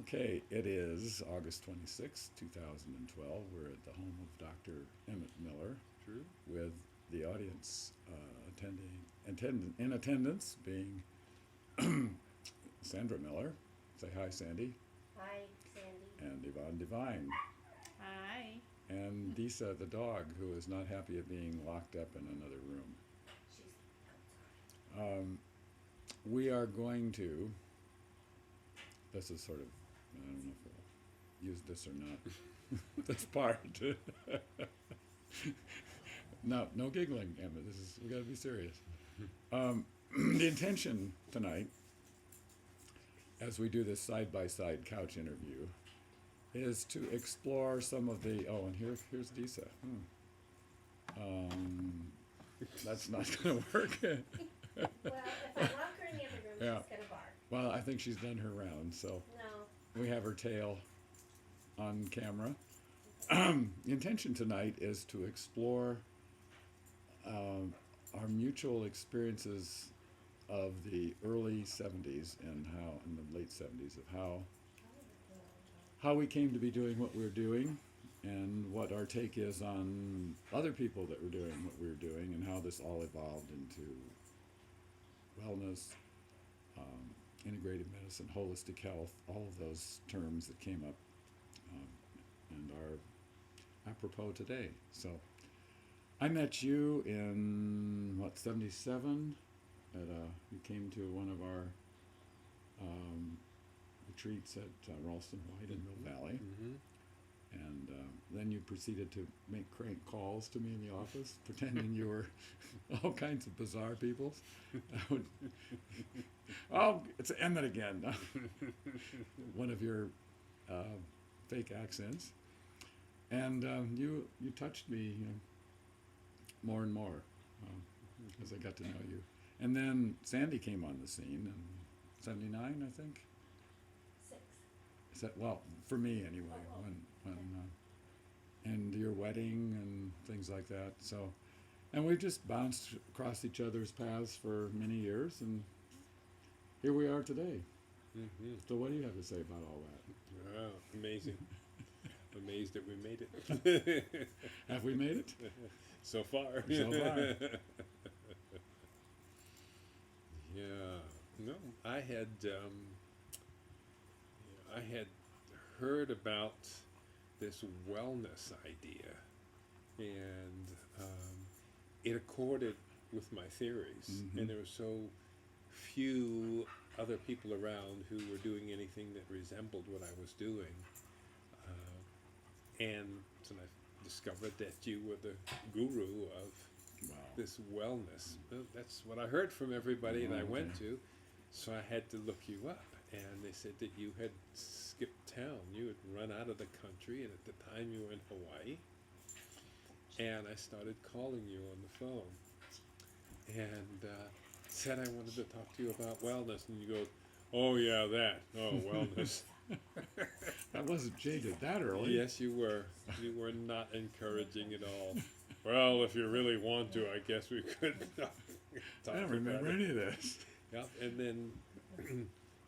Okay, it is August 26th, 2012. We're at the home of Dr. Emmett Miller True. with the audience in attendance being Sandra Miller. Say hi, Sandy. Hi, Sandy. And Yvonne Devine. Hi. And Disa, the dog, who is not happy at being locked up in another room. She's outside. We are going to, this is sort of, I don't know if we'll use this or not, this part. No giggling, Emma. We got to be serious. The intention tonight, as we do this side-by-side couch interview, is to explore some of the. Oh, and here's Disa. That's not going to work. Well, if I lock her in the other room, Yeah. she's gonna bark. Well, I think she's done her round, so No. we have her tail on camera. The intention tonight is to explore our mutual experiences of the early 70s and how, in the late 70s, of how we came to be doing what we're doing and what our take is on other people that were doing what we were doing and how this all evolved into wellness, integrative medicine, holistic health, all of those terms that came up and are apropos today. So I met you in, 77? You came to one of our retreats at Ralston White in Mill Valley. Mm-hmm. And then you proceeded to make crank calls to me in the office, pretending you were all kinds of bizarre people. Oh, it's Emmett again. One of your fake accents. And you touched me more and more as I got to know you. And then Sandy came on the scene in 79, I think. 6. Is that, well, for me anyway, when and your wedding and things like that. So, and we've just bounced across each other's paths for many years, and here we are today. Mm-hmm. So, what do you have to say about all that? Wow, amazing. Amazed that we made it. Have we made it? So far. So far. Yeah. No, I had heard about this wellness idea, and it accorded with my theories. Mhm. And there were so few other people around who were doing anything that resembled what I was doing. And so I discovered that you were the guru of Wow. this wellness. Well, that's what I heard from everybody that I went Okay. to. So I had to look you up, and they said that you had skipped town. You had run out of the country, and at the time you were in Hawaii. And I started calling you on the phone, and said I wanted to talk to you about wellness, and you go, "Oh yeah, that. Oh, wellness." I wasn't jaded that early. Yes, you were. You were not encouraging at all. Well, if you really want to, I guess we could talk I don't remember about it. any of this. Yeah, and then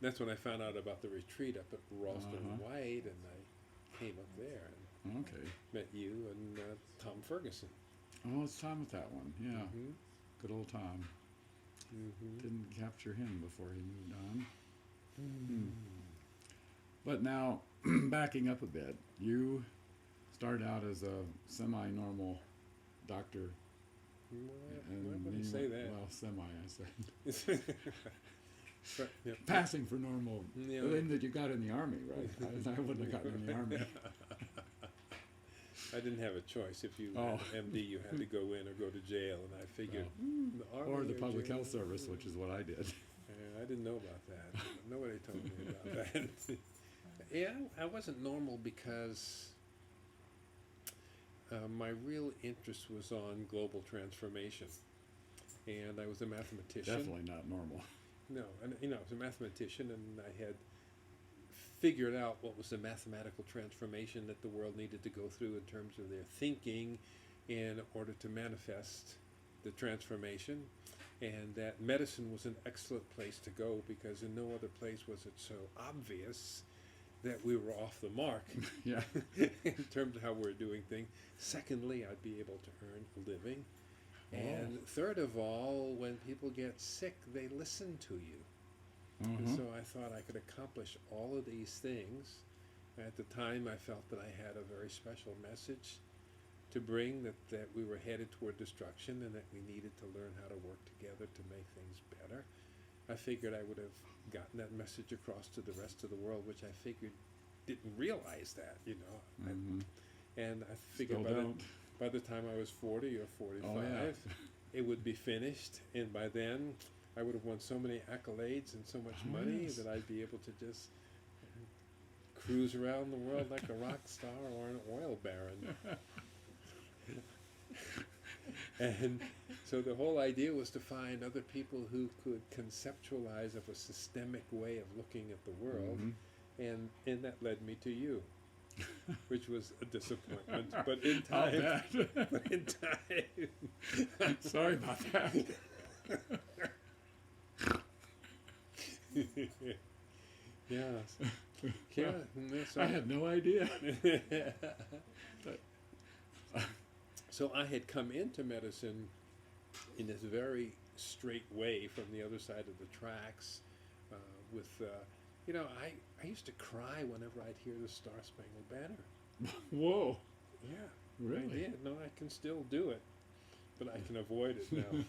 that's when I found out about the retreat up at Ralston White, and I came up there and Okay. met you and Tom Ferguson. Oh, it's Tom with that one. Yeah. Mm-hmm. Good old Tom. Mm-hmm. Didn't capture him before he moved on. But now, backing up a bit, you started out as a semi-normal doctor. I wouldn't say that. Well, semi, I said. But, yeah. Passing for normal. Yeah. The thing that you got in the army, right? I wouldn't have gotten in the army. I didn't have a choice. If you Oh. had an MD, you had to go in or go to jail, and I figured the army Or the public jail. health service, which is what I did. I didn't know about that. Nobody told me about that. Yeah, I wasn't normal because my real interest was on global transformation, and I was a mathematician. Definitely not normal. No, and I was a mathematician, and I had figured out what was the mathematical transformation that the world needed to go through in terms of their thinking in order to manifest the transformation, and that medicine was an excellent place to go because in no other place was it so obvious that we were off the mark Yeah. in terms of how we're doing things. Secondly, I'd be able to earn a living. And third of all, when people get sick, they listen to you. And Mhm. so I thought I could accomplish all of these things. At the time, I felt that I had a very special message to bring, that we were headed toward destruction and that we needed to learn how to work together to make things better. I figured I would have gotten that message across to the rest of the world, which I figured didn't realize that, you know. Mhm. And I figured Still don't. by the time I was 40 or 45, Oh, yeah. it would be finished, and by then I would have won so many accolades and so much Oh, money yes. that I'd be able to just cruise around the world like a rock star or an oil baron. And so the whole idea was to find other people who could conceptualize of a systemic way of looking at the world, Mhm. and that led me to you, which was a disappointment. But in I'll time, bet. but in time, Sorry about that. yes, yeah. and so I had no idea. So I had come into medicine in this very straight way from the other side of the tracks, you know, I used to cry whenever I'd hear the Star Spangled Banner. Whoa. Yeah, Really? I did. No, I can still do it, but I can avoid it now.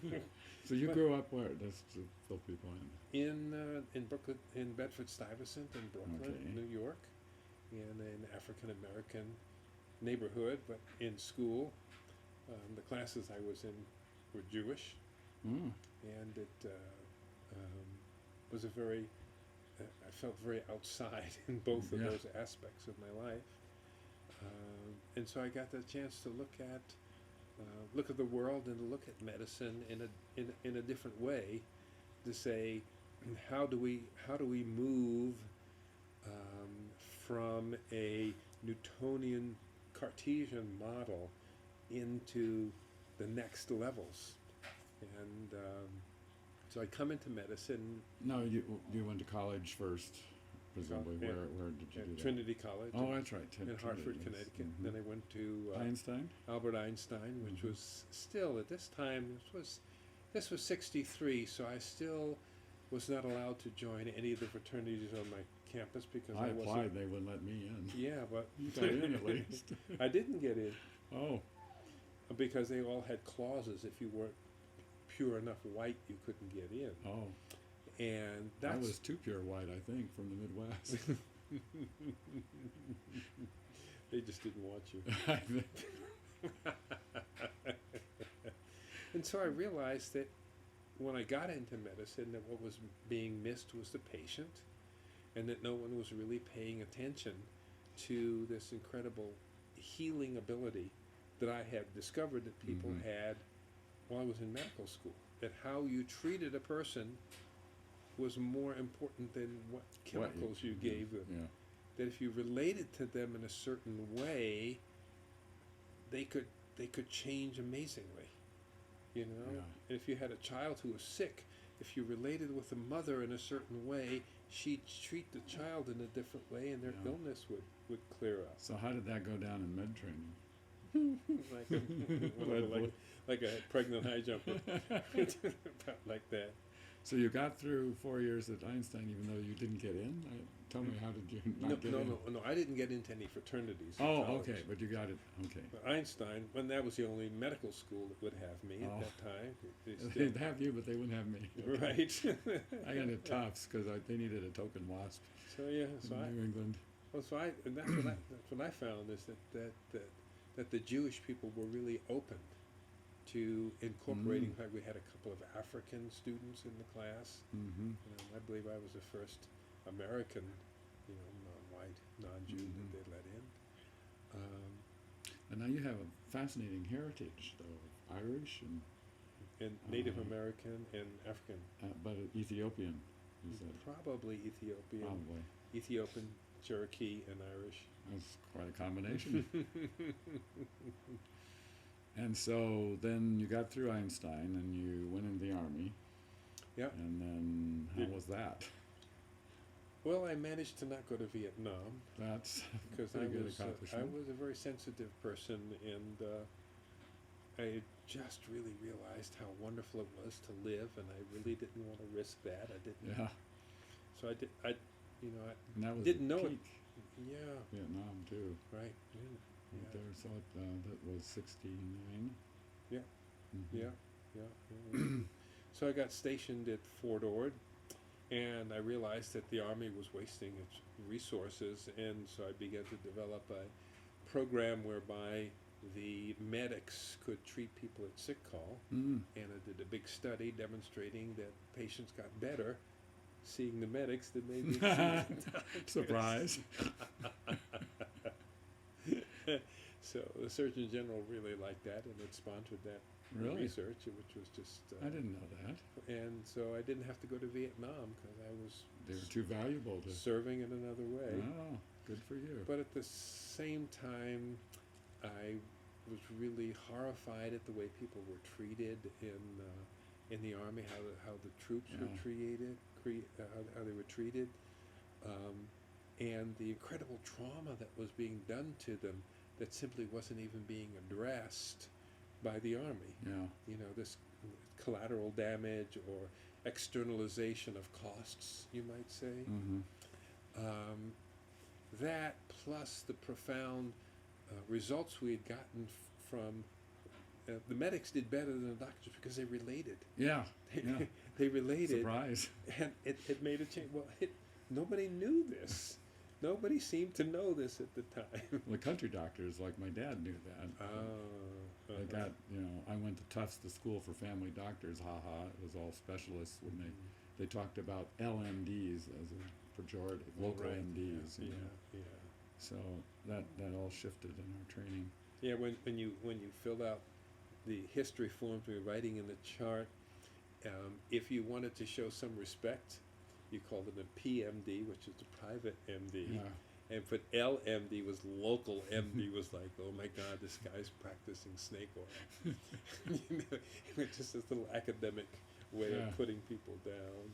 So you But- grew up where? Just to fill people in. In Brooklyn, in Bedford-Stuyvesant, in Brooklyn, Okay. New York, in an African American neighborhood, but in school. The classes I was in were Jewish, Mm. and it was a very, I felt very outside in both of Yeah. those aspects of my life. And so I got the chance to look at the world and to look at medicine in a different way, to say, how do we move from a Newtonian Cartesian model into the next levels? And so I come into medicine No, you went to college first, presumably. Yeah. Where did you at do that? Trinity College Oh, that's right. in Hartford, Trinity, yes. Connecticut. Mhm. Then I went to Einstein. Albert Einstein, which Mhm. was still at this time, this was 63, so I still was not allowed to join any of the fraternities on my campus because I I wasn't. applied. They wouldn't let me in. Yeah, but You got in at least. I didn't get in Oh. because they all had clauses. If you weren't pure enough white, you couldn't get in. Oh. And I that's was too pure white, I think, from the Midwest. they just didn't want you. I think. And so I realized that when I got into medicine, that what was being missed was the patient, and that no one was really paying attention to this incredible healing ability that I had discovered that people Mhm. had while I was in medical school. That how you treated a person was more important than what chemicals you gave them. Yeah. That if you related to them in a certain way, they could change amazingly, you know. Yeah. And if you had a child who was sick, if you related with the mother in a certain way, she'd treat the child in a different way, and their Yeah. illness would clear up. So how did that go down in med training? like a pregnant high jumper, about like that. So you got through 4 years at Einstein, even though you didn't get in. Tell me, how did you not get in? No. I didn't get into any fraternities. in Oh, college. okay, but you got it. Okay. But Einstein, when that was the only medical school that would have me Oh. at that time. They still- They'd have you, but they wouldn't have me. right. I got into Tufts because they needed a token wasp So yeah, in New England. and that's what I found is that the Jewish people were really open to incorporating. In fact, we had a couple of African students in the class. Mm-hmm. I believe I was the first American, non-white, non-Jew Mhm. that they let in. And now you have a fascinating heritage, though, of Irish And Native American and African, but Ethiopian. You said probably Ethiopian, probably. Ethiopian, Cherokee, and Irish. That's quite a combination. And so then you got through Einstein and you went into the Army. Yep. And then how Did- was that? Well, I managed to not go to Vietnam That's because pretty good I accomplishment. was a very sensitive person, and I just really realized how wonderful it was to live, and I really didn't want to risk that. I didn't. Yeah, So I did. I, you know, I and that was didn't the know it. peak Yeah. Vietnam too. Right. Yeah. Right Yeah. there, so that was 69. Yeah. Mhm. Yeah. Yeah. So I got stationed at Fort Ord, and I realized that the Army was wasting its resources, and so I began to develop a program whereby the medics could treat people at sick call, Mm. and I did a big study demonstrating that patients got better seeing the medics than they did seeing the doctors. Surprise. So the Surgeon General really liked that and had sponsored that Really? research, which was just. I didn't know that. And so I didn't have to go to Vietnam because I was They were too valuable to. serving in another way. Oh, good for you. But at the same time, I was really horrified at the way people were treated in the army, how the troops were Yeah. how they were treated, and the incredible trauma that was being done to them that simply wasn't even being addressed by the army. Yeah. You know, this collateral damage or externalization of costs, you might say. Mm-hmm. That plus the profound results we had gotten from the medics did better than the doctors because they related. Yeah. Yeah. They related, Surprise. and it made a change. Well, nobody knew this. Nobody seemed to know this at the time. The country doctors, like my dad, knew that. They got, I went to Tufts, the school for family doctors. Haha, it was all specialists when they talked about LMDs as a pejorative, local Right. MDs. Yeah, you know. yeah. So that all shifted in our training. Yeah, when you filled out the history forms, we were writing in the chart. If you wanted to show some respect, you called it a PMD, which is a private MD. Yeah. And put LMD was local MD was like, oh my God, this guy's practicing snake oil. You know, it was just this little academic way Yeah. of putting people down.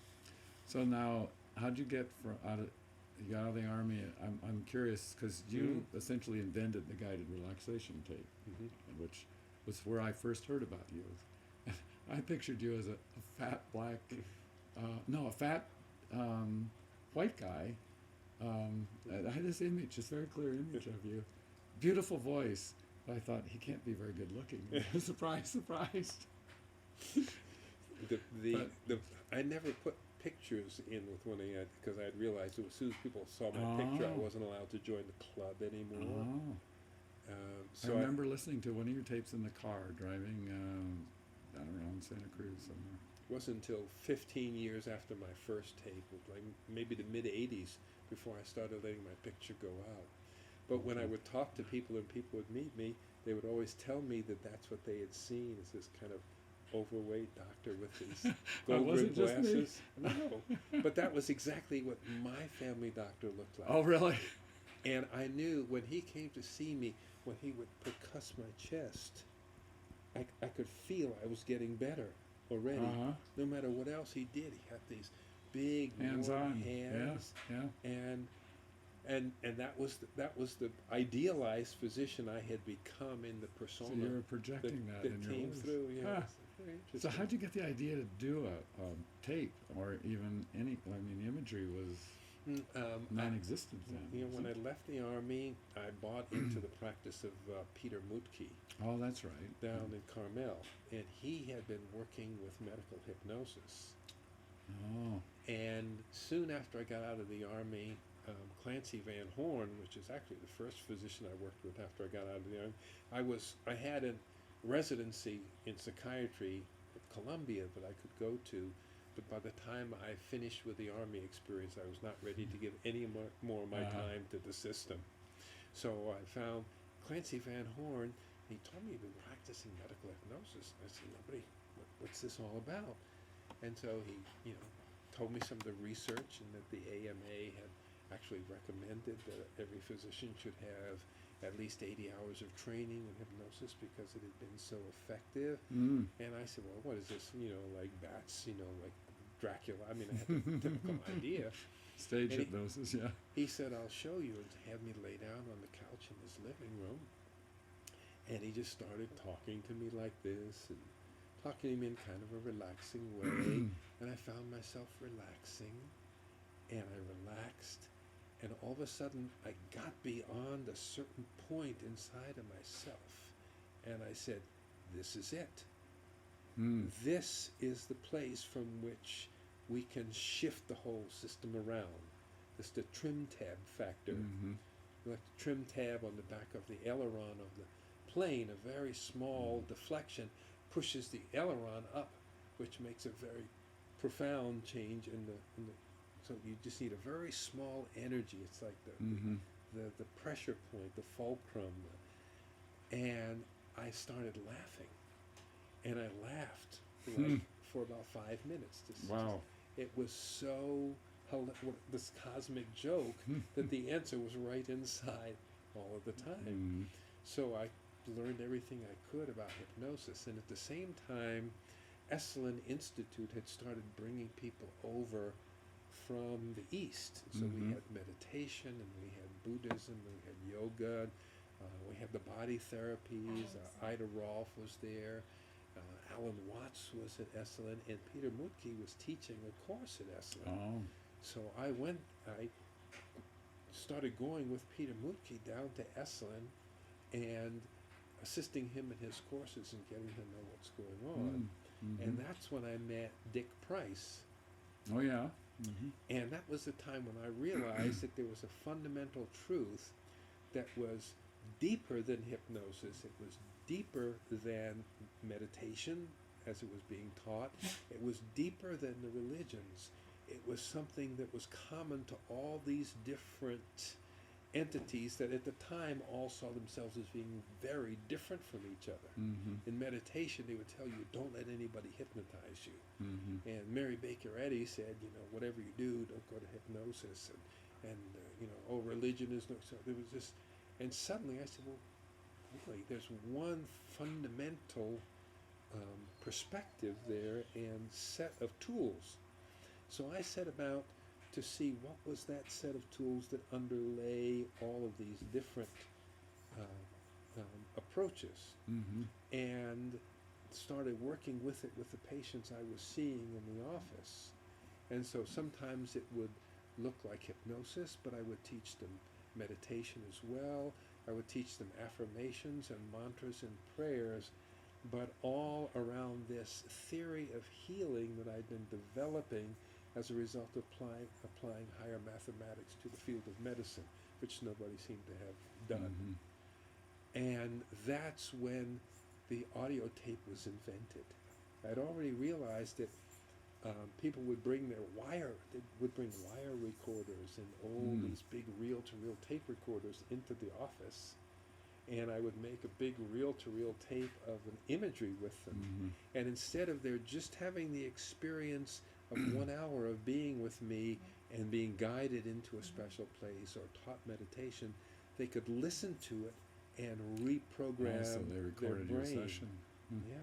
So now, how'd you get you got out of the army? I'm curious because you essentially invented the guided relaxation tape, which was where I first heard about you. I pictured you as a fat black, a fat white guy. I had this image, this very clear image of you. Beautiful voice. But I thought, he can't be very good looking. Surprise. I never put pictures in with one I had because I had realized as soon as people saw my picture, I wasn't allowed to join the club anymore. Oh. So I remember listening to one of your tapes in the car, driving, I don't know, in Santa Cruz somewhere. It wasn't until 15 years after my first tape, like maybe the mid-'80s, before I started letting my picture go out. But when I would talk to people and people would meet me, they would always tell me that that's what they had seen, is this kind of overweight doctor with his gold-rimmed glasses. No, but that was exactly what my family doctor looked like. Oh, really? And I knew when he came to see me, when he would percuss my chest, I could feel I was getting better already. Uh-huh. No matter what else he did, he had these big Hands-on. hands, Yeah. and that was the idealized physician I had become in the persona. So you were projecting that in your came voice. through. Yeah, Ah. very So interesting. how'd you get the idea to do a tape, or even any? I mean, imagery was non-existent then. When I wasn't left the army, I bought into the practice of Peter Mutke it? Oh, that's right. down in Carmel, and he had been working with medical hypnosis. Oh, And soon after I got out of the army, Clancy Van Horn, which is actually the first physician I worked with after I got out of the army, I had a residency in psychiatry at Columbia that I could go to, but by the time I finished with the army experience, I was not ready to give any more of my time to the system. So I found Clancy Van Horn. He told me he'd been practicing medical hypnosis. I said, what's this all about? And so he, told me some of the research, and that the AMA had actually recommended that every physician should have at least 80 hours of training in hypnosis because it had been so effective. Mm. And I said, well, what is this? Like bats, like Dracula. I mean, I had the typical idea. Stage And hypnosis, yeah. he said, I'll show you, and had me lay down on the couch in his living room. And he just started talking to me like this, and talking to me in kind of a relaxing way. And I found myself relaxing, and I relaxed. And all of a sudden, I got beyond a certain point inside of myself. And I said, this is it. Mm. This is the place from which we can shift the whole system around. It's the trim tab factor. Mm-hmm. Like the trim tab on the back of the aileron of the plane, a very small deflection pushes the aileron up, which makes a very profound change in the so you just need a very small energy. It's like Mm-hmm. the pressure point, the fulcrum. And I started laughing. And I laughed like for about 5 minutes. Wow. It was so this cosmic joke that the answer was right inside all of the time. Mm. So I learned everything I could about hypnosis, and at the same time, Esalen Institute had started bringing people over from the East. So we Mhm. had meditation, and we had Buddhism, and we had yoga, we had the body therapies. Ida Rolf was there. Alan Watts was at Esalen, and Peter Mutke was teaching a course at Esalen. Oh. So I started going with Peter Mutke down to Esalen and assisting him in his courses and getting to know what's going on. Mm-hmm. And that's when I met Dick Price. Oh, yeah. Mm-hmm. And that was the time when I realized that there was a fundamental truth that was deeper than hypnosis. It was deeper than meditation as it was being taught. It was deeper than the religions. It was something that was common to all these different entities that at the time all saw themselves as being very different from each other. Mm-hmm. In meditation, they would tell you, don't let anybody hypnotize you. Mm-hmm. And Mary Baker Eddy said, whatever you do, don't go to hypnosis. And religion is no. So there was this, and suddenly I said, well, really, there's one fundamental perspective there and set of tools. So I set about to see what was that set of tools that underlay all of these different approaches, Mm-hmm. and started working with it with the patients I was seeing in the office. And so sometimes it would look like hypnosis, but I would teach them meditation as well. I would teach them affirmations and mantras and prayers, but all around this theory of healing that I'd been developing as a result of applying higher mathematics to the field of medicine, which nobody seemed to have done. Mm-hmm. And that's when the audio tape was invented. I'd already realized that people would bring wire recorders and these big reel-to-reel tape recorders into the office, and I would make a big reel-to-reel tape of an imagery with them. Mm-hmm. And instead of their just having the experience of 1 hour of being with me and being guided into a special place or taught meditation, they could listen to it and reprogram So they recorded their your brain. session. Yeah.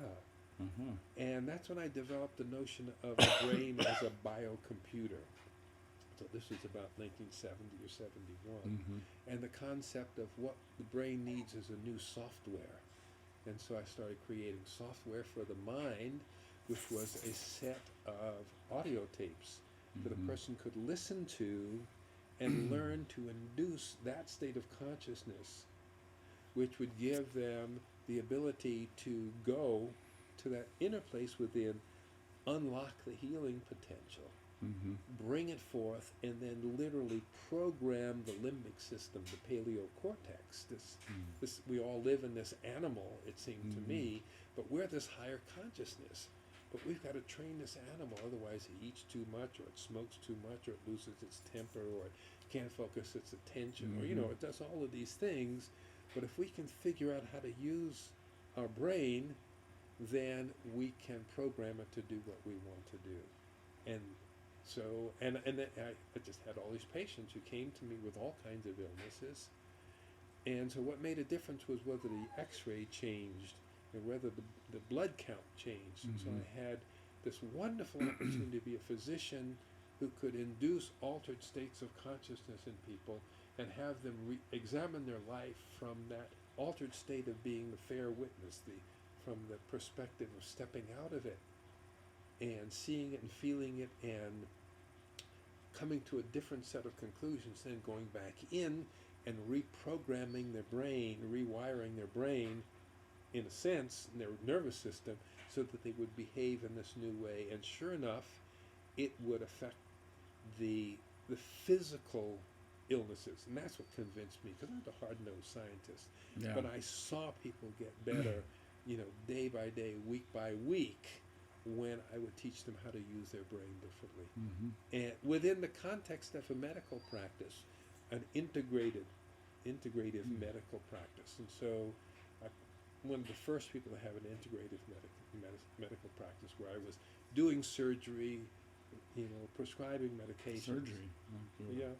Uh-huh. And that's when I developed the notion of the brain as a biocomputer. So this was about 1970 or 71. Mm-hmm. And the concept of what the brain needs is a new software. And so I started creating software for the mind, which was a set of audio tapes that a person could listen to and learn to induce that state of consciousness, which would give them the ability to go to that inner place within, unlock the healing potential, Mm-hmm. bring it forth, and then literally program the limbic system, the paleocortex. This we all live in this animal, it seemed to me, but we're this higher consciousness. But we've got to train this animal, otherwise it eats too much, or it smokes too much, or it loses its temper, or it can't focus its attention, or it does all of these things. But if we can figure out how to use our brain, then we can program it to do what we want to do. And so, and then I just had all these patients who came to me with all kinds of illnesses. And so what made a difference was whether the x-ray changed and whether the blood count changed. So I had this wonderful opportunity to be a physician who could induce altered states of consciousness in people and have them examine their life from that altered state of being the fair witness, from the perspective of stepping out of it and seeing it and feeling it and coming to a different set of conclusions, then going back in and reprogramming their brain, rewiring their brain, in a sense, in their nervous system, so that they would behave in this new way. And sure enough, it would affect the physical illnesses, and that's what convinced me, because I'm a hard-nosed scientist. Yeah. But I saw people get better, day by day, week by week, when I would teach them how to use their brain differently. Mm-hmm. And within the context of a medical practice, an integrative medical practice. And so one of the first people to have an integrative medical practice, where I was doing surgery, prescribing medications. Surgery. Yeah.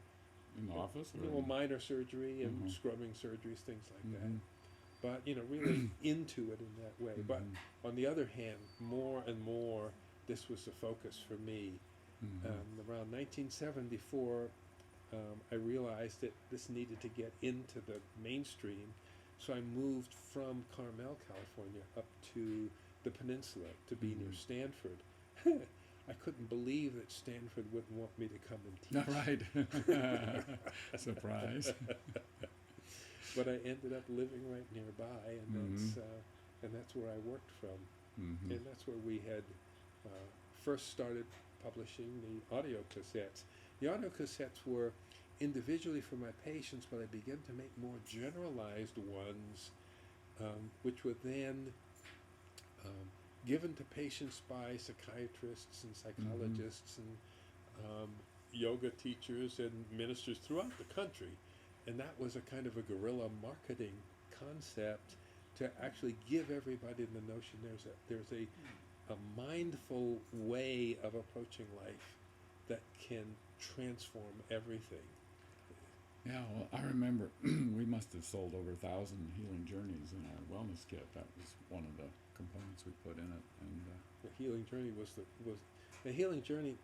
In the office? Or Minor surgery and Mhm. scrubbing surgeries, things like that. Mhm. But, really into it in that way. But Mhm. on the other hand, more and more, this was the focus for me. Mhm. Around 1974, I realized that this needed to get into the mainstream, so I moved from Carmel, California, up to the peninsula to be near Mhm. Stanford. I couldn't believe that Stanford wouldn't want me to come and teach. All right. Surprise. But I ended up living right nearby, and Mhm. that's where I worked from. Mhm. And that's where we had first started publishing the audio cassettes. The audio cassettes were individually for my patients, but I began to make more generalized ones, which were then given to patients by psychiatrists and psychologists and yoga teachers and ministers throughout the country. And that was a kind of a guerrilla marketing concept to actually give everybody the notion there's a mindful way of approaching life that can transform everything. Yeah, well, I remember we must have sold over 1,000 healing journeys in our wellness kit. That was one of the components we put in it. And The healing journey was the healing journey.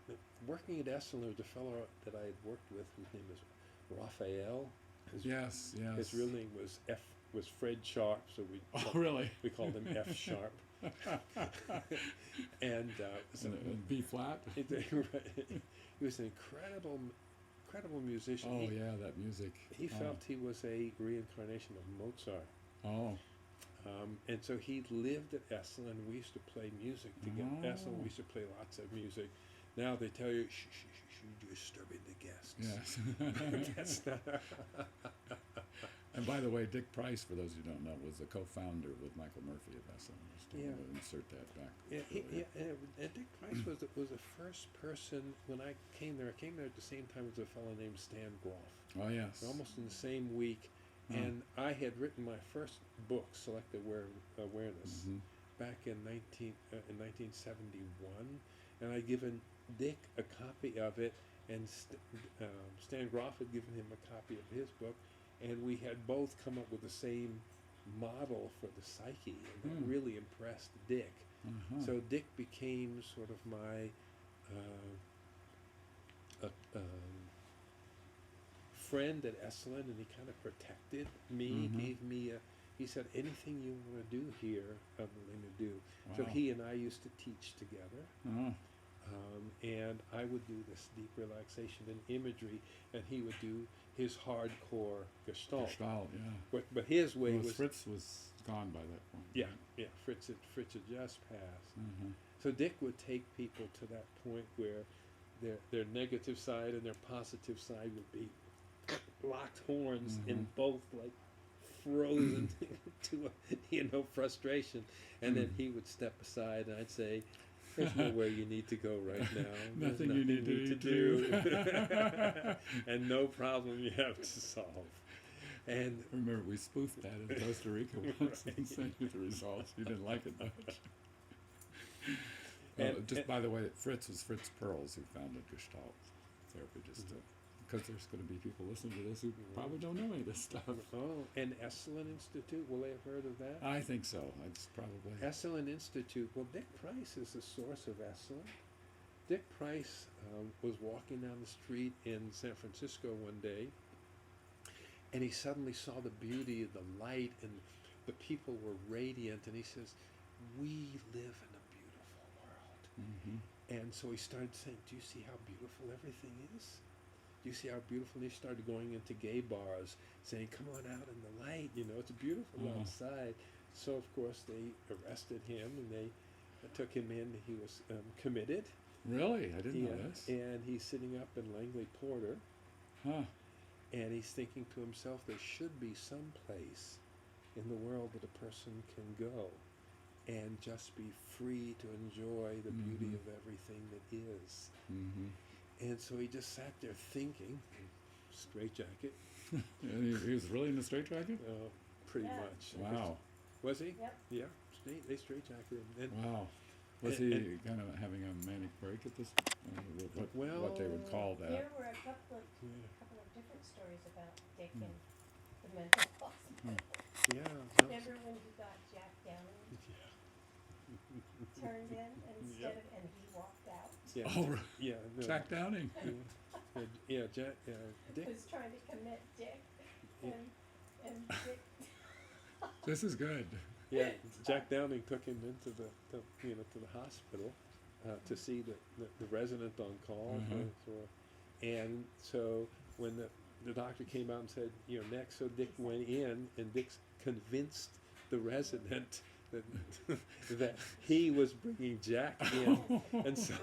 Working at Esalen, the fellow that I had worked with, whose name is Raphael. yes. His real name was Fred Sharp, so Oh, really? we called him F Sharp. And so And B flat? he was an incredible musician. Oh, yeah, that music. He felt he was a reincarnation of Mozart. Oh. And so he lived at Esalen. We used to play music together. Oh. Esalen, we used to play lots of music. Now they tell you, shh, you're disturbing the guests. Yes. That's not. And by the way, Dick Price, for those who don't know, was the co-founder with Michael Murphy of SM. Just to insert that back. Yeah, and Dick Price was the first person when I came there. I came there at the same time as a fellow named Stan Groff. Oh, yes. Almost in the same week. And I had written my first book, Selective Awareness, back in 1971, and I'd given Dick a copy of it, and Stan Groff had given him a copy of his book, and we had both come up with the same model for the psyche, and that really impressed Dick. So Dick became sort of my friend at Esalen, and he kind of protected me, gave me he said, anything you want to do here, I'm willing to do. So Wow. he and I used to teach together. Oh. And I would do this deep relaxation and imagery, and he would do his hardcore Gestalt. Gestalt, yeah. But his way Well, was Fritz was gone by that point. yeah, right? yeah. Fritz had just passed. Mhm. So Dick would take people to that point where their negative side and their positive side would be locked horns and both like frozen to frustration, and then he would step aside, and I'd say, "There's nowhere you need to go right now. There's Nothing you need to do, and no problem you have to solve." And I remember we spoofed that in Costa Rica once and sent you the results. You didn't like it much. By the way, Fritz was Fritz Perls who founded Gestalt therapy, because there's going to be people listening to this who probably don't know any of this stuff. Oh, and Esalen Institute, will they have heard of that? I think so. It's probably. Esalen Institute, well, Dick Price is the source of Esalen. Dick Price was walking down the street in San Francisco one day, and he suddenly saw the beauty of the light, and the people were radiant, and he says, "We live in a beautiful world." Mm-hmm. And so he started saying, "Do you see how beautiful everything is? Do you see how beautiful?" And he started going into gay bars, saying, "Come on out in the light, you know, it's beautiful outside." So of course they arrested him, and they took him in. He was committed. Really? I didn't know this. And he's sitting up in Langley Porter, Huh. and he's thinking to himself, there should be some place in the world that a person can go and just be free to enjoy the beauty Mhm. of everything that is. Mm-hmm. And so he just sat there thinking, straitjacket, And he was really in the straitjacket? pretty Yeah. much. Wow. Was he? Yep. Yeah, they straitjacketed him. And Wow. Was And- he kind of having a manic break at this? What they would Well, call that? There were a couple of different stories about Dick and the mental hospital. yeah, Remember when he got Jack Downing turned in instead of, and he walked out? yeah, Oh, right. yeah, no, Jack Downing. Jack, He Dick. was trying to commit Dick, Yeah. and Dick, This is good. Yeah, Jack Downing took him into the to the hospital to see the resident on call. And so when the doctor came out and said, next, so Dick went in, and Dick convinced the resident that that he was bringing Jack in. And so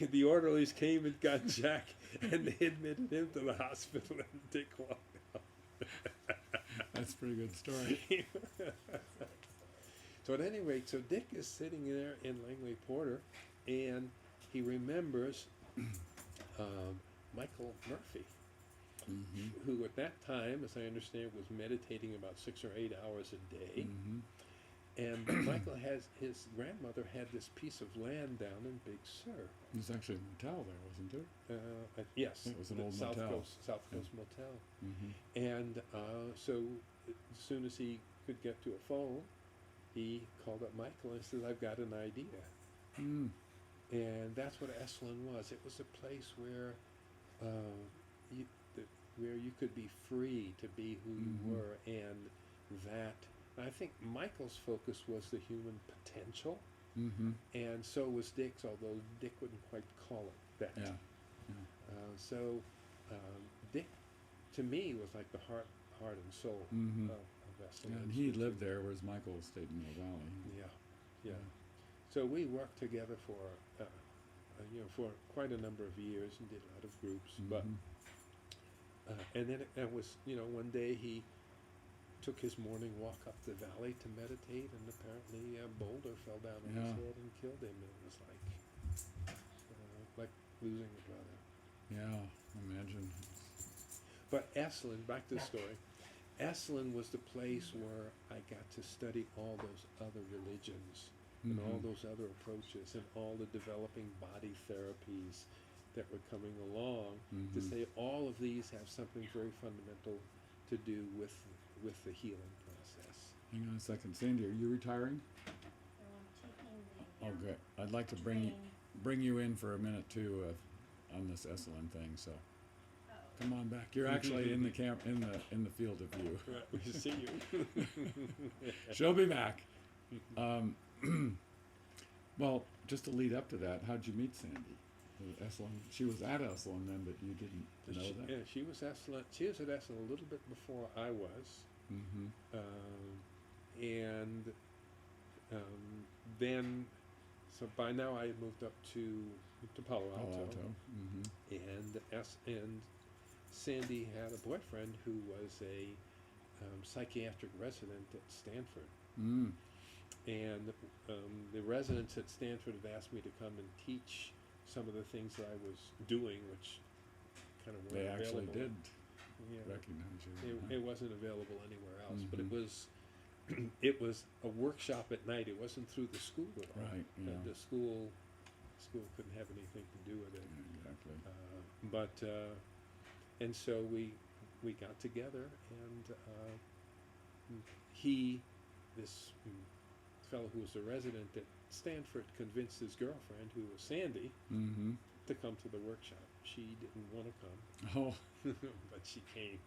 the orderlies came and got Jack, and they admitted him to the hospital, and Dick walked out. That's a pretty good story. So at any rate, so Dick is sitting there in Langley Porter, and he remembers Michael Murphy, Mm-hmm. who at that time, as I understand, was meditating about 6 or 8 hours a day. Mm-hmm. And Michael his grandmother had this piece of land down in Big Sur. There's actually a motel there, wasn't there? Yes, It was an the old South motel. South Coast Motel. Mm-hmm. And so as soon as he could get to a phone, he called up Michael and said, "I've got an idea." Mm. And that's what Esalen was. It was a place where where you could be free to be who you were, and that I think Michael's focus was the human potential, Mm-hmm. and so was Dick's, although Dick wouldn't quite call it that. Yeah. So Dick, to me, was like the heart and soul Mm-hmm. of Esalen. And he lived there, whereas Michael stayed in the valley. Yeah. So we worked together for for quite a number of years and did a lot of groups. But and then it was one day he took his morning walk up the valley to meditate, and apparently a boulder fell down on his head and killed him. And it was like losing a brother. Yeah, imagine. But Esalen, back to the story. Esalen was the place where I got to study all those other religions and all those other approaches and all the developing body therapies that were coming along, to say all of these have something very fundamental to do with the healing process. Hang on a second, Sandy. Are you retiring? I'm taking the. Oh, good. I'd like to bring you in for a minute too on this Esalen thing. So come on back. You're actually in the in the field of view. Right, we see you. She'll be back. Well, just to lead up to that, how'd you meet Sandy? Esalen. She was at Esalen then, but you didn't know that. Yeah, she was Esalen. She was at Esalen a little bit before I was. Mm-hmm. And then, so by now I had moved up to Palo Alto, Mm-hmm. and Sandy had a boyfriend who was a psychiatric resident at Stanford, Mm. and the residents at Stanford had asked me to come and teach some of the things that I was doing, which kind of They weren't actually available. did Yeah. recognize you. It wasn't available anywhere else, but it Mhm. was a workshop at night. It wasn't through the school at all. Right, yeah. The school couldn't have anything to do with it. Exactly. And so we got together, and this fellow who was a resident at Stanford convinced his girlfriend, who was Sandy, Mm-hmm. to come to the workshop. She didn't want to come, Oh, but she came.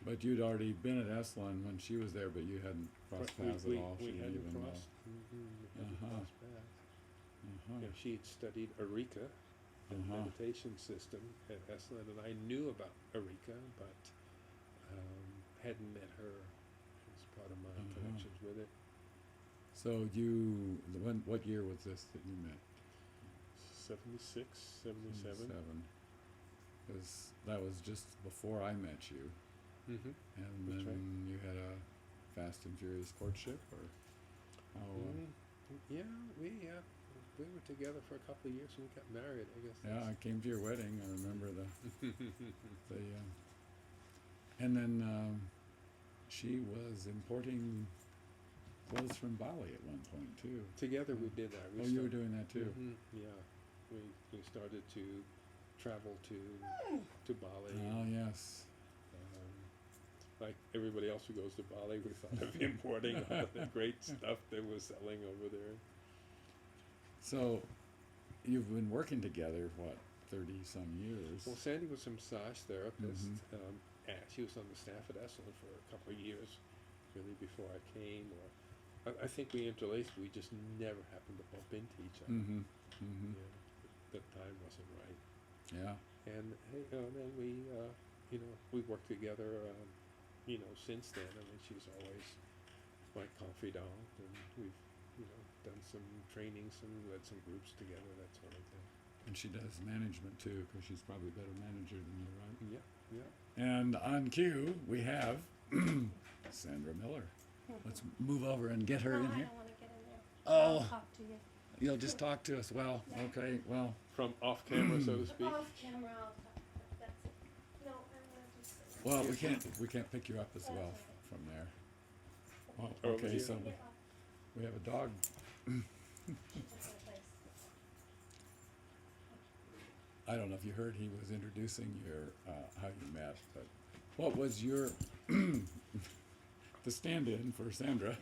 but you'd already been at Esalen when she was there, but you hadn't crossed paths at all. She We didn't hadn't even know. crossed. We hadn't Uh-huh. crossed paths. Uh-huh. You know, she had studied Eureka, the Uh-huh. meditation system at Esalen, and I knew about Eureka, but hadn't met her as part of my Uh-huh. connections with it. So what year was this that you met? 76, 77. Because that was just before I met you, Mm-hmm. and That's then right. you had a fast and furious courtship, or how? Yeah, we were together for a couple of years and we got married. I guess. Yeah, I came to your wedding. I remember the and then she was importing clothes from Bali at one point too. Together we did that. We Oh, you were doing that too. Yeah, we started to travel to Bali. Oh yes. Like everybody else who goes to Bali, we thought of importing all of the great stuff they were selling over there. So you've been working together, what, 30-some years? Well, Sandy was a massage therapist. Mhm. She was on the staff at Esalen for a couple of years, really before I came. Or I think we interlaced. We just never happened to bump into each other. Mm-hmm. Mm-hmm. Yeah, the time wasn't right. Yeah. And then we worked together. Since then. I mean, she's always my confidant, and we've done some trainings, led some groups together, that sort of thing. And she does management too, because she's probably a better manager than you, right? Yeah. And on cue, we have Sandra Miller. Let's move over and get her No, in I here. don't wanna get in there. Oh. I'll talk to you. You'll just talk to us. Well, okay, well, From off camera, so to speak. Off camera, I'll talk, that's it. No, I'm gonna just sit. well, we can't pick you up as well from there. Well, Over okay, here. so Get off. we have a dog. She took my place. I don't know if you heard, he was introducing your how you met, but what was your the stand-in for Sandra?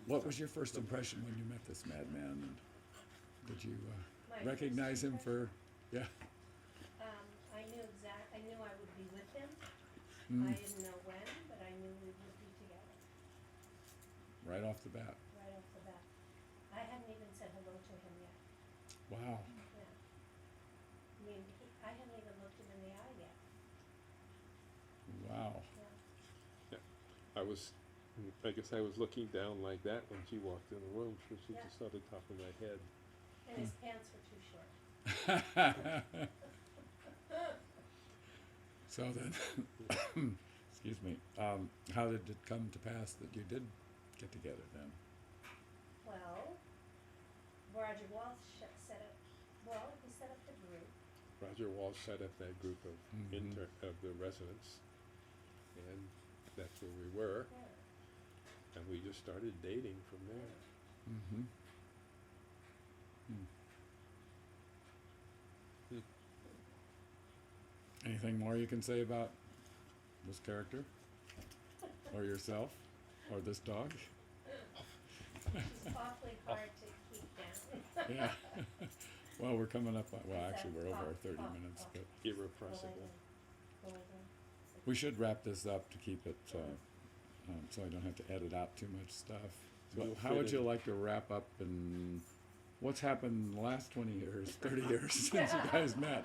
What was your first impression when you met this madman? Did you My recognize first him for? Yeah. I knew I would be with him. Mm, I didn't know when, but I knew we would be together, right off the bat. right off the bat. I hadn't even said hello to him yet, Wow. yeah. I mean, I hadn't even looked him in the eye yet, Wow. yeah. I guess I was looking down like that when she walked in the room, so she Yeah. just saw the top of my head. And his pants were too short. So then, excuse me. How did it come to pass that you did get together then? Well, Roger Walsh set up the group. Roger Walsh set up that group of Mhm. of the residents, and that's where we were, Yeah. and we just started dating from there. Mm-hmm. Hmm. Anything more you can say about this character, or yourself, or this dog? She's awfully hard to keep down. Yeah. Well, we're coming up on, well, Is actually, that we're over our off, 30 off, minutes, off? but Irrepressible. Golden. we should wrap this up to keep it, so I don't have to edit out too much stuff. So But you'll how fit would you in. like to wrap up, and what's happened in the last 20 years, 30 years since you guys met?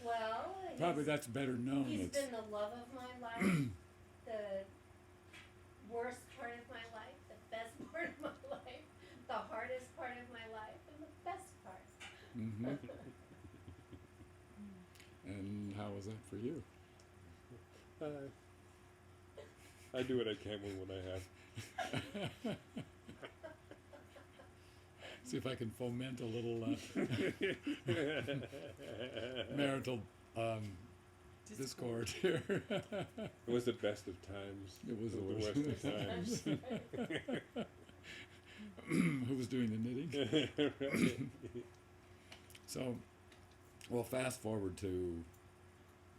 Well, Probably that's better known. he's It's, been the love of my life, the worst part of my life, the best part of my life, the hardest part of my life, and the best part. mhm. And how was that for you? I do what I can with what I have. See if I can foment a little marital discord here. It was the best of times. It was the worst of times. Who was doing the knitting? So, well, fast forward to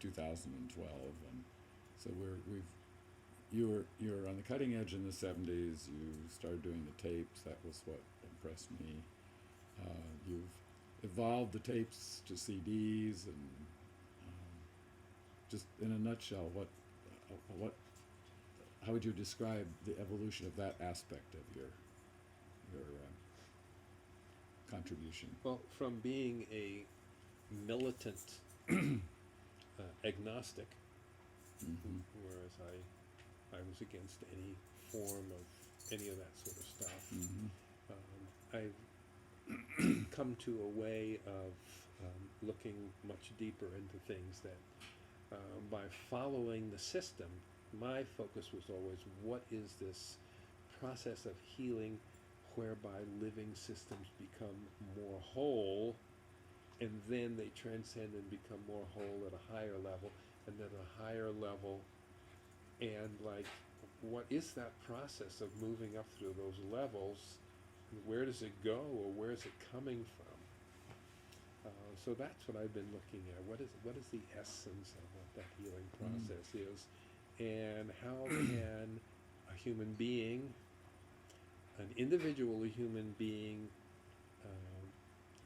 2012, and so you were on the cutting edge in the 70s. You started doing the tapes. That was what impressed me. You've evolved the tapes to CDs, and just in a nutshell, what how would you describe the evolution of that aspect of your contribution? Well, from being a militant agnostic, whereas I was against any form of any of that sort of stuff, I've come to a way of looking much deeper into things that by following the system, my focus was always, what is this process of healing whereby living systems become more whole, and then they transcend and become more whole at a higher level, and then a higher level, and like, what is that process of moving up through those levels? Where does it go, or where is it coming from? So that's what I've been looking at. What is the essence of what that healing process is, and how can a human being, an individual human being,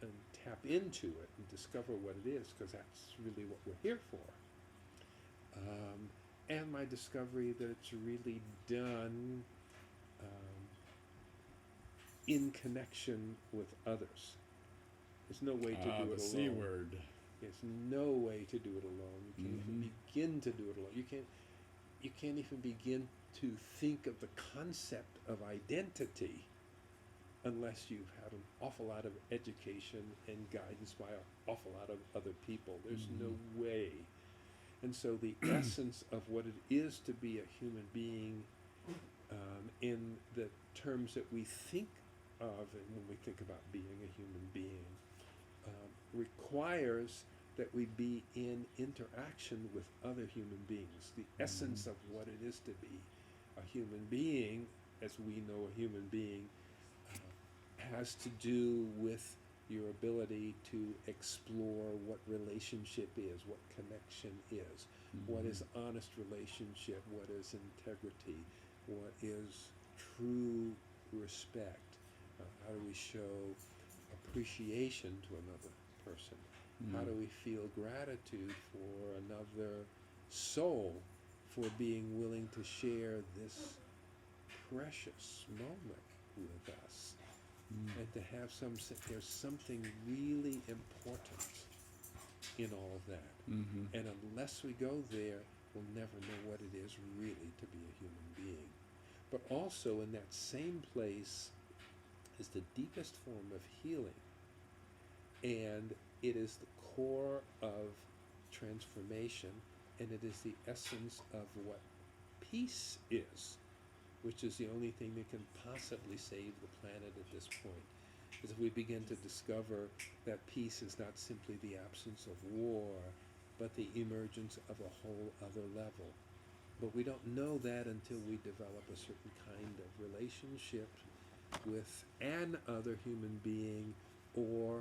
and tap into it and discover what it is, because that's really what we're here for. And my discovery that it's really done in connection with others. There's no way to do it alone. The C word. There's no way to do it alone. You can't even begin to do it alone. You can't even begin to think of the concept of identity unless you've had an awful lot of education and guidance by an awful lot of other people. There's no way. And so the essence of what it is to be a human being, in the terms that we think of, and when we think about being a human being, requires that we be in interaction with other human beings. The essence of what it is to be a human being, as we know a human being, has to do with your ability to explore what relationship is, what connection is, what is honest relationship, what is integrity, what is true respect, how do we show appreciation to another person, how do we feel gratitude for another soul for being willing to share this precious moment with us, and to have there's something really important in all of that. And unless we go there, we'll never know what it is really to be a human being. But also in that same place is the deepest form of healing, and it is the core of transformation, and it is the essence of what peace is, which is the only thing that can possibly save the planet at this point. Is if we begin to discover that peace is not simply the absence of war, but the emergence of a whole other level. But we don't know that until we develop a certain kind of relationship with an other human being, or,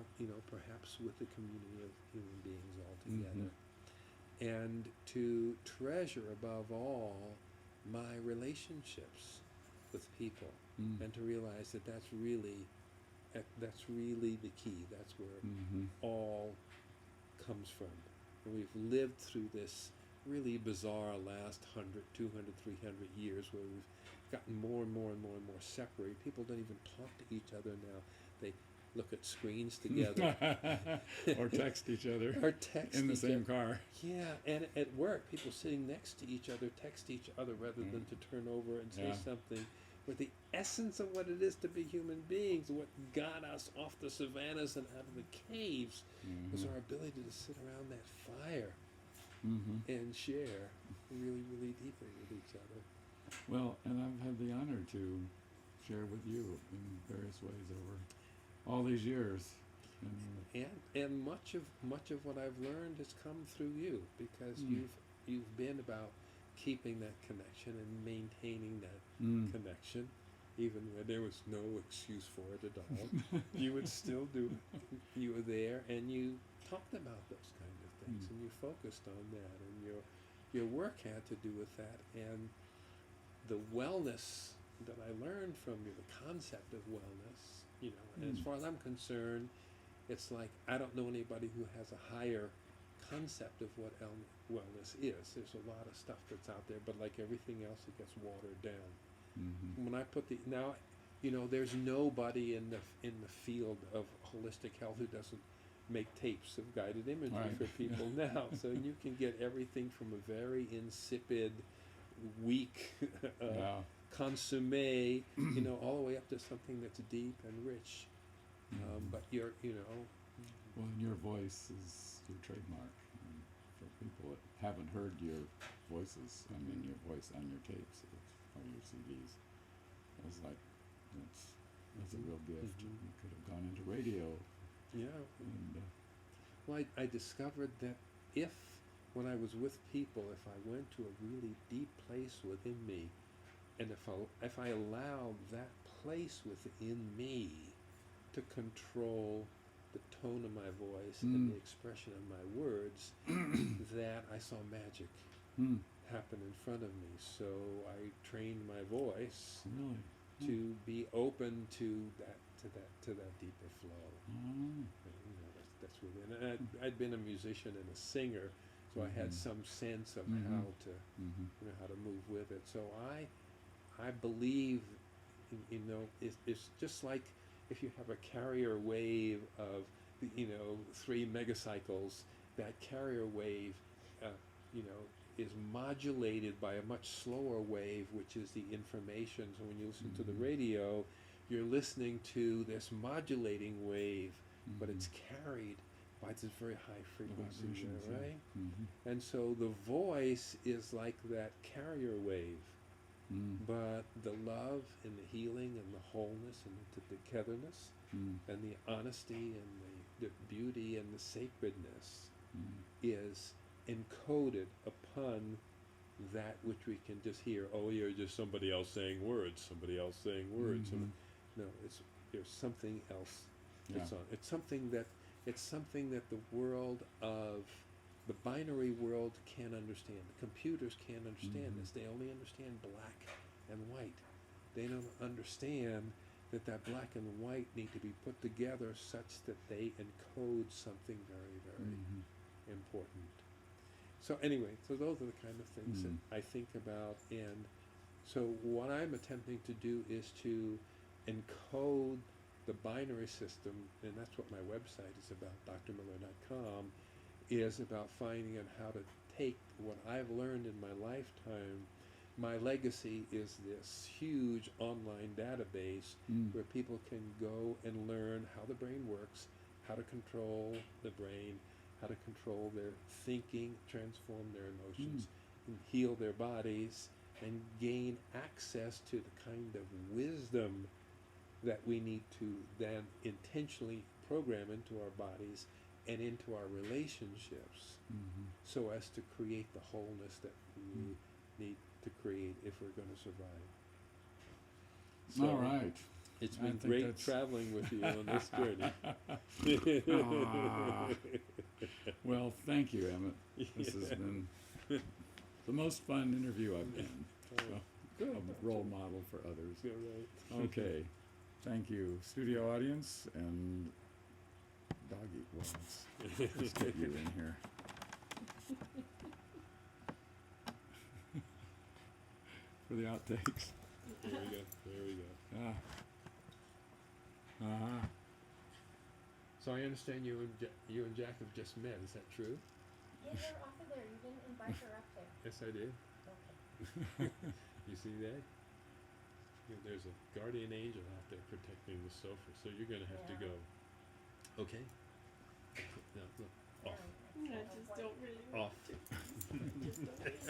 perhaps with the community of human beings altogether. And to treasure above all my relationships with people, and to realize that that's really the key. That's where all comes from. And we've lived through this really bizarre last 100, 200, 300 years where we've gotten more and more and more and more separated. People don't even talk to each other now. They look at screens together. Or text each other. Or text in the each same other. car. Yeah, and at work, people sitting next to each other text each other rather than to turn over and say something. Where the essence of what it is to be human beings, what got us off the savannas and out of the caves, was our ability to sit around that fire and share really, really deeply with each other. Well, and I've had the honor to share with you in various ways over all these years. And much of what I've learned has come through you, because you've been about keeping that connection and maintaining that connection, even when there was no excuse for it at all. You would still do it. You were there, and you talked about those kind of things, and you focused on that, and your work had to do with that. And the wellness that I learned from you, the concept of wellness, you know, and as far as I'm concerned, it's like I don't know anybody who has a higher concept of what wellness is. There's a lot of stuff that's out there, but like everything else, it gets watered down. Mm-hmm. When I put the now, you know, there's nobody in the field of holistic health who doesn't make tapes of guided imagery Right. for people now. So you can get everything from a very insipid, weak Yeah. consommé, you know, all the way up to something that's deep and rich. Mhm. But you're, you know, Well, and your voice is your trademark. And for people that haven't heard your voices, I mean, your voice on your tapes or your CDs, I was like, that's a real gift. Mhm. You could have gone into radio. yeah. And Well, I discovered that if, when I was with people, if I went to a really deep place within me, and if I allowed that place within me to control the tone of my voice and the expression of my words, that I saw magic mm, happen in front of me. So I trained my voice really? to be open to that deeper flow. Oh, You know, that's within. And I'd been a musician and a singer, so I had Mhm. some sense of Mhm. how to, mm-hmm. you know, how to move with it. So I believe, you know, it's just like if you have a carrier wave of, you know, 3 megacycles, that carrier wave, you know, is modulated by a much slower wave, which is the information. So when you listen to the Mhm. radio, you're listening to this modulating wave, but it's Mhm. carried by this very high frequency, vibrations, yeah. right? Mm-hmm. And so the voice is like that carrier wave, Mm. but the love and the healing and the wholeness and the togetherness Mm. and the honesty and the beauty and the sacredness Mm. is encoded upon that which we can just hear. Oh, you're just somebody else saying words, somebody else saying words. Mhm. No, there's something else. Yeah. It's something that the world of the binary world can't understand. The computers can't understand Mhm. this. They only understand black and white. They don't understand that black and white need to be put together such that they encode something very, very Mhm. important. So anyway, so those are the kind of things Mm. that I think about. And so what I'm attempting to do is to encode the binary system, and that's what my website is about, drmiller.com, is about finding out how to take what I've learned in my lifetime. My legacy is this huge online database Mm. where people can go and learn how the brain works, how to control the brain, how to control their thinking, transform their emotions, and heal their bodies, and gain access to the kind of wisdom that we need to then intentionally program into our bodies and into our relationships, Mhm. so as to create the wholeness that we need to create if we're going to survive. So All right. it's I been think great that's- traveling with you on this journey. Ah. Well, thank you, Emmett. This has been the most fun interview I've been. So, Good. a role model for others. You're right. Okay. Thank you, studio audience and doggy. Well, let's get you in here. For the outtakes. There we go. There we go. Ah. Uh-huh. So I understand you and Jack have just met. Is that true? Yeah, they're off of there. You didn't invite her up there. Yes, I did. Okay. You see that? There's a guardian angel out there protecting the sofa, so you're going to have to Yeah. go. Okay. Now, look, off. Very nice. I just don't really Off. want to. I just don't really